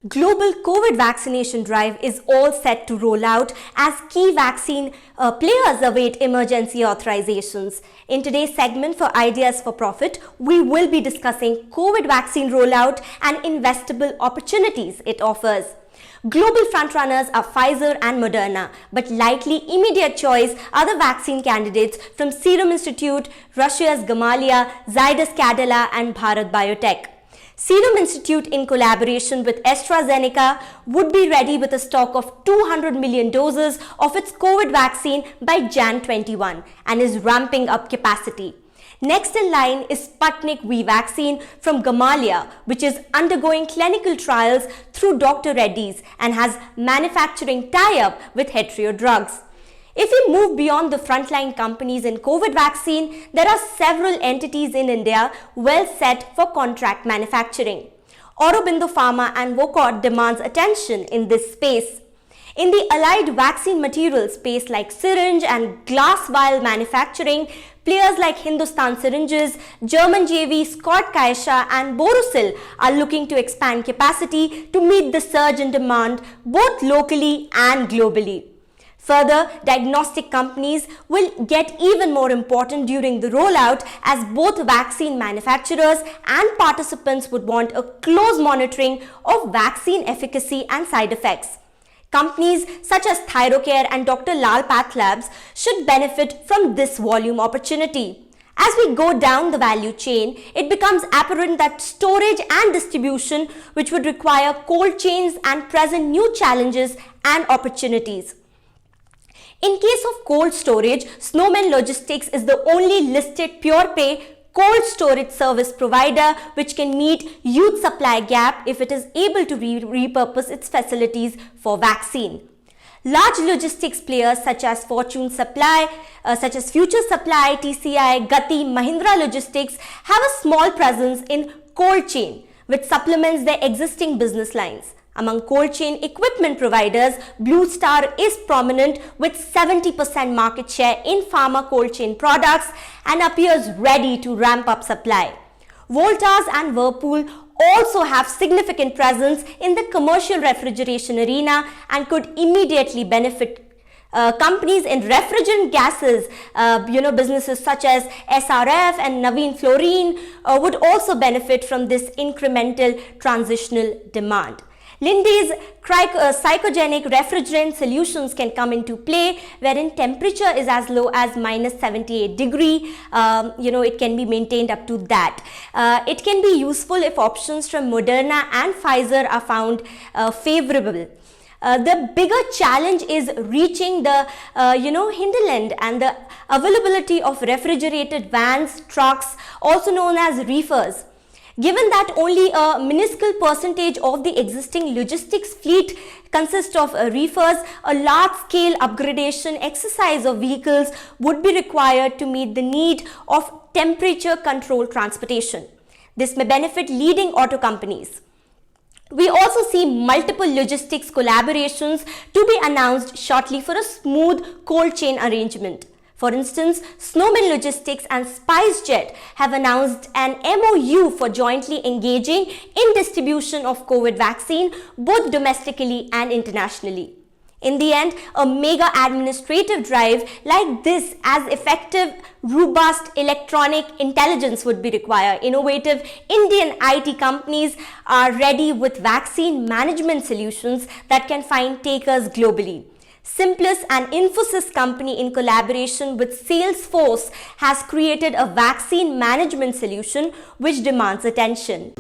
Global COVID vaccination drive is all set to roll out as key vaccine players await emergency authorizations. In today's segment for Ideas for Profit, we will be discussing COVID vaccine rollout and investable opportunities it offers. Global frontrunners are Pfizer and Moderna, but likely immediate choice are the vaccine candidates from Serum Institute, Russia's Gamaleya, Zydus Cadila and Bharat Biotech. Serum Institute, in collaboration with AstraZeneca, would be ready with a stock of 200 million doses of its COVID vaccine by Jan 21 and is ramping up capacity. Next in line is Sputnik V vaccine from Gamaleya, which is undergoing clinical trials through Dr. Reddy's and has manufacturing tie-up with Hetero Drugs. If we move beyond the frontline companies in COVID vaccine, there are several entities in India well set for contract manufacturing. Aurobindo Pharma and Wockhardt demands attention in this space. In the allied vaccine material space like syringe and glass vial manufacturing, players like Hindustan Syringes, German JV Scott Kaisha and Borosil are looking to expand capacity to meet the surge in demand both locally and globally. Further, diagnostic companies will get even more important during the rollout as both vaccine manufacturers and participants would want a close monitoring of vaccine efficacy and side effects. Companies such as Thyrocare and Dr. Lal Path Labs should benefit from this volume opportunity. As we go down the value chain, it becomes apparent that storage and distribution, which would require cold chains and present new challenges and opportunities. In case of cold storage, Snowman Logistics is the only listed pure-pay cold storage service provider which can meet youth supply gap if it is able to repurpose its facilities for vaccine. Large logistics players such as Future Supply, TCI, Gati, Mahindra Logistics have a small presence in cold chain, which supplements their existing business lines. Among cold chain equipment providers, Blue Star is prominent with 70% market share in pharma cold chain products and appears ready to ramp up supply. Voltas and Whirlpool also have significant presence in the commercial refrigeration arena and could immediately benefit companies in refrigerant gases, businesses such as SRF and Navin Fluorine would also benefit from this incremental transitional demand. Linde's psychogenic refrigerant solutions can come into play wherein temperature is as low as minus 78 degree. It can be maintained up to that. It can be useful if options from Moderna and Pfizer are found favorable. The bigger challenge is reaching the hinterland and the availability of refrigerated vans, trucks, also known as reefers. Given that only a minuscule percentage of the existing logistics fleet consists of reefers, a large-scale upgradation exercise of vehicles would be required to meet the need of temperature-controlled transportation. This may benefit leading auto companies. We also see multiple logistics collaborations to be announced shortly for a smooth cold chain arrangement. For instance, Snowman Logistics and SpiceJet have announced an MOU for jointly engaging in distribution of COVID vaccine both domestically and internationally. In the end, a mega administrative drive like this as effective, robust electronic intelligence would be required. Innovative Indian IT companies are ready with vaccine management solutions that can find takers globally. Simplus, an Infosys company in collaboration with Salesforce, has created a vaccine management solution which demands attention.